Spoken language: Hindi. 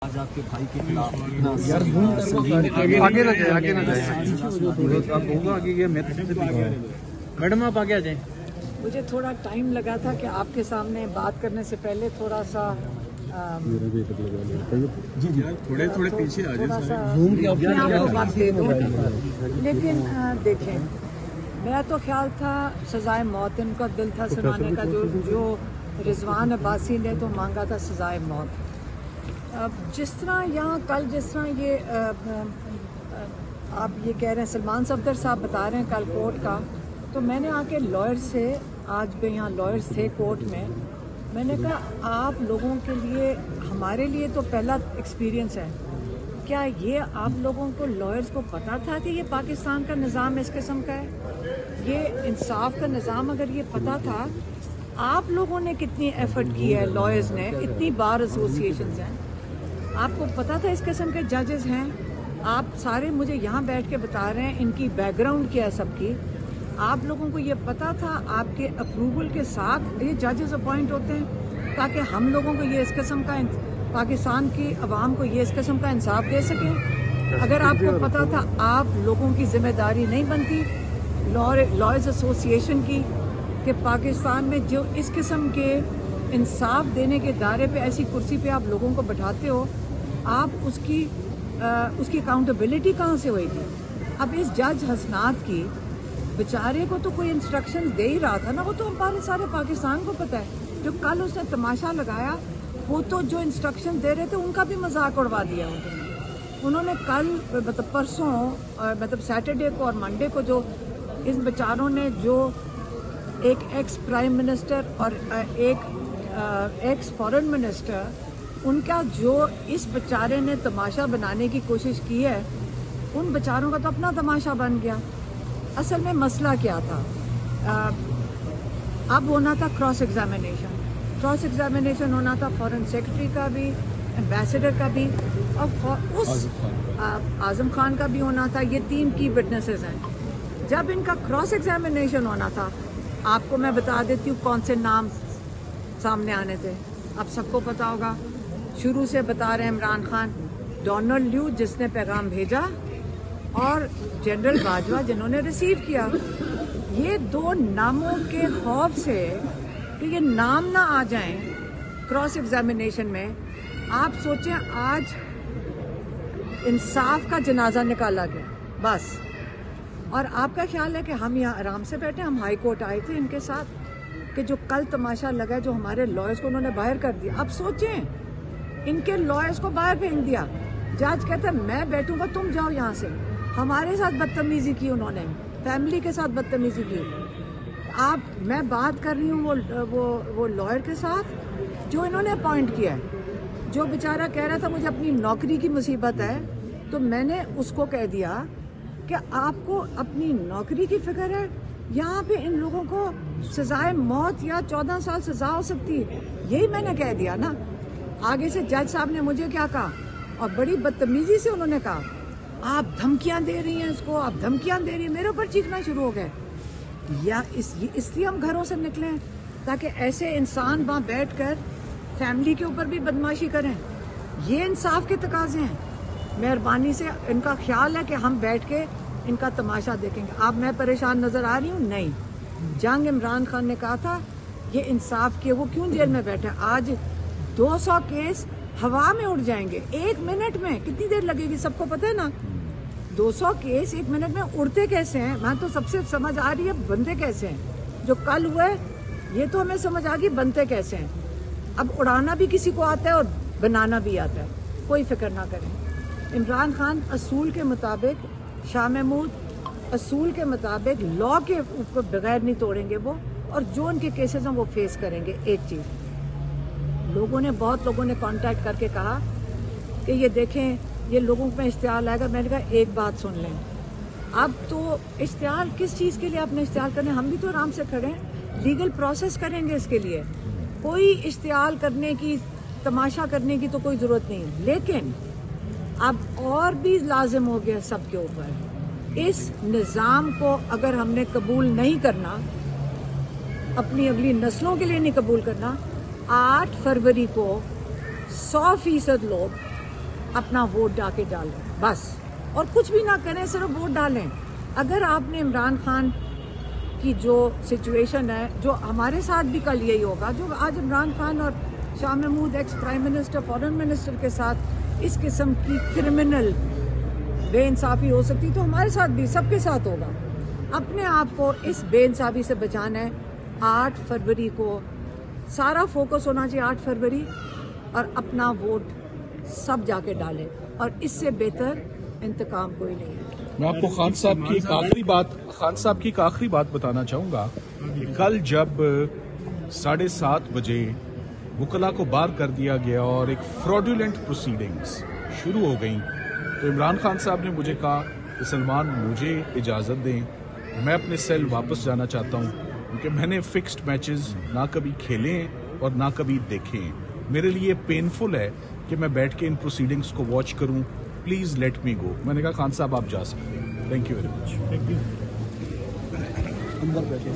आज आपके भाई के खिलाफ इतना आगे ना जाए आगे मैडम आप आगे आ जाएं। मुझे थोड़ा टाइम लगा था कि आपके सामने बात करने से पहले थोड़ा सा जी थोड़े पीछे आ जाए लेकिन देखें, मेरा तो ख्याल था सजाए मौत, इनका दिल था सुनाने का। जो रिजवान अब्बासी ने तो मांगा था सजाए मौत। जिस तरह यहाँ कल जिस तरह ये आप ये कह रहे हैं, सलमान सफदर साहब बता रहे हैं कल कोर्ट का, तो मैंने आके लॉयर से, आज भी यहाँ लॉयर्स थे कोर्ट में, मैंने कहा आप लोगों के लिए, हमारे लिए तो पहला एक्सपीरियंस है, क्या ये आप लोगों को लॉयर्स को पता था कि ये पाकिस्तान का निज़ाम इस किस्म का है? ये इंसाफ का निज़ाम अगर ये पता था, आप लोगों ने कितनी एफर्ट की है, लॉयर्स ने, इतनी बार एसोसिएशंस हैं, आपको पता था इस किस्म के जजेस हैं, आप सारे मुझे यहाँ बैठ के बता रहे हैं इनकी बैकग्राउंड क्या है सबकी, आप लोगों को ये पता था, आपके अप्रूवल के साथ ये जजेस अपॉइंट होते हैं ताकि हम लोगों को ये इस किस्म का, पाकिस्तान की अवाम को ये इस किस्म का इंसाफ दे सकें। अगर आपको पता था, आप लोगों की जिम्मेदारी नहीं बनती लॉयर्स एसोसिएशन की कि पाकिस्तान में जो इस किस्म के इंसाफ देने के दायरे पे ऐसी कुर्सी पे आप लोगों को बैठाते हो, आप उसकी अकाउंटेबिलिटी कहाँ से होगी? अब इस जज हसनात की बेचारे को तो कोई इंस्ट्रक्शंस दे ही रहा था ना, वो तो हमारे सारे पाकिस्तान को पता है। जो कल उसने तमाशा लगाया, वो तो जो इंस्ट्रक्शन दे रहे थे उनका भी मजाक उड़वा दिया उन्होंने कल, मतलब परसों, मतलब सैटरडे को और मंडे को, जो इन बेचारों ने, जो एक एक्स प्राइम मिनिस्टर और एक एक्स फॉरेन मिनिस्टर, उनका जो इस बेचारे ने तमाशा बनाने की कोशिश की है, उन बेचारों का तो अपना तमाशा बन गया। असल में मसला क्या था? अब होना था क्रॉस एग्जामिनेशन होना था फॉरेन सेक्रेटरी का भी, एम्बेसडर का भी, और उस आजम खान का भी होना था। ये 3 की विटनेसेस हैं। जब इनका क्रॉस एग्जामिनेशन होना था, आपको मैं बता देती हूँ कौन से नाम सामने आने थे, अब सबको पता होगा। शुरू से बता रहे हैं इमरान खान, डोनाल्ड ल्यू जिसने पैगाम भेजा, और जनरल बाजवा जिन्होंने रिसीव किया। ये 2 नामों के खौफ से कि ये नाम ना आ जाएं क्रॉस एग्जामिनेशन में, आप सोचें आज इंसाफ का जनाजा निकाला गया बस। और आपका ख्याल है कि हम यहाँ आराम से बैठे? हम हाई कोर्ट आए थे इनके साथ कि जो कल तमाशा लगा, जो हमारे लॉयर्स को उन्होंने बाहर कर दिया। अब सोचें, इनके लॉयर्स को बाहर भेज दिया। जज कहता है मैं बैठूंगा, तुम जाओ यहाँ से। हमारे साथ बदतमीजी की उन्होंने, फैमिली के साथ बदतमीजी की। मैं बात कर रही हूँ वो लॉयर के साथ जो इन्होंने अपॉइंट किया है। जो बेचारा कह रहा था मुझे अपनी नौकरी की मुसीबत है, तो मैंने उसको कह दिया कि आपको अपनी नौकरी की फिक्र है? यहाँ पे इन लोगों को सजाए मौत या 14 साल सजा हो सकती है, यही मैंने कह दिया ना। आगे से जज साहब ने मुझे क्या कहा, और बड़ी बदतमीजी से उन्होंने कहा, आप धमकियां दे रही हैं इसको, आप धमकियां दे रही हैं। मेरे ऊपर चीखना शुरू हो गए। या इसलिए हम घरों से निकले हैं ताकि ऐसे इंसान वहाँ बैठकर फैमिली के ऊपर भी बदमाशी करें। ये इंसाफ के तकाजे हैं। मेहरबानी से इनका ख्याल है कि हम बैठ के इनका तमाशा देखेंगे। अब मैं परेशान नजर आ रही हूँ? नहीं। जंग इमरान खान ने कहा था ये इंसाफ के, वो क्यों जेल में बैठे? आज 200 केस हवा में उड़ जाएंगे 1 मिनट में। कितनी देर लगेगी सबको पता है ना? 200 केस 1 मिनट में उड़ते कैसे हैं? मैं तो सबसे समझ आ रही है बनते कैसे हैं। जो कल हुआ है ये तो हमें समझ आ गई बनते कैसे हैं। अब उड़ाना भी किसी को आता है और बनाना भी आता है, कोई फिक्र ना करें। इमरान खान असूल के मुताबिक, शाह महमूद असूल के मुताबिक, लॉ के ऊपर बगैर नहीं तोड़ेंगे वो, और जो उनके केसेस हैं वो फेस करेंगे। एक चीज़, बहुत लोगों ने कांटेक्ट करके कहा कि ये देखें, ये लोगों में इश्तिहार आएगा। मैंने कहा एक बात सुन लें, अब तो इश्तिहार किस चीज़ के लिए आपने इश्तिहार करने? हम भी तो आराम से खड़े हैं, लीगल प्रोसेस करेंगे इसके लिए। कोई इश्तिहार करने की, तमाशा करने की तो कोई ज़रूरत नहीं है। लेकिन अब और भी लाजिम हो गया सबके ऊपर, इस निज़ाम को अगर हमने कबूल नहीं करना, अपनी अगली नस्लों के लिए नहीं कबूल करना, 8 फरवरी को 100% लोग अपना वोट जाके डालें बस, और कुछ भी ना करें, सिर्फ वोट डालें। अगर आपने इमरान खान की जो सिचुएशन है, जो हमारे साथ भी कल यही होगा, जो आज इमरान खान और Shah Mahmood ex prime minister foreign minister के साथ इस किस्म की क्रिमिनल बेइंसाफी हो सकती, तो हमारे साथ भी सबके साथ होगा। अपने आप को इस बेइंसाफी से बचाना है। 8 फरवरी को सारा फोकस होना चाहिए, 8 फरवरी, और अपना वोट सब जाके डालें, और इससे बेहतर इंतकाम कोई नहीं है। मैं आपको खान साहब की एक आखिरी बात बताना चाहूंगा। कल जब 7:30 बजे वकला को बाहर कर दिया गया और एक फ्रॉडुलेंट प्रोसीडिंग्स शुरू हो गई, तो इमरान खान साहब ने मुझे कहा कि सलमान, मुझे इजाज़त दें, मैं अपने सेल वापस जाना चाहता हूं, क्योंकि मैंने फिक्स्ड मैचेस ना कभी खेले हैं और ना कभी देखे हैं। मेरे लिए पेनफुल है कि मैं बैठ के इन प्रोसीडिंग्स को वॉच करूं। प्लीज लेट मी गो। मैंने कहा खान साहब आप जा सकते हैं। Thank you very much. अंदर बैठे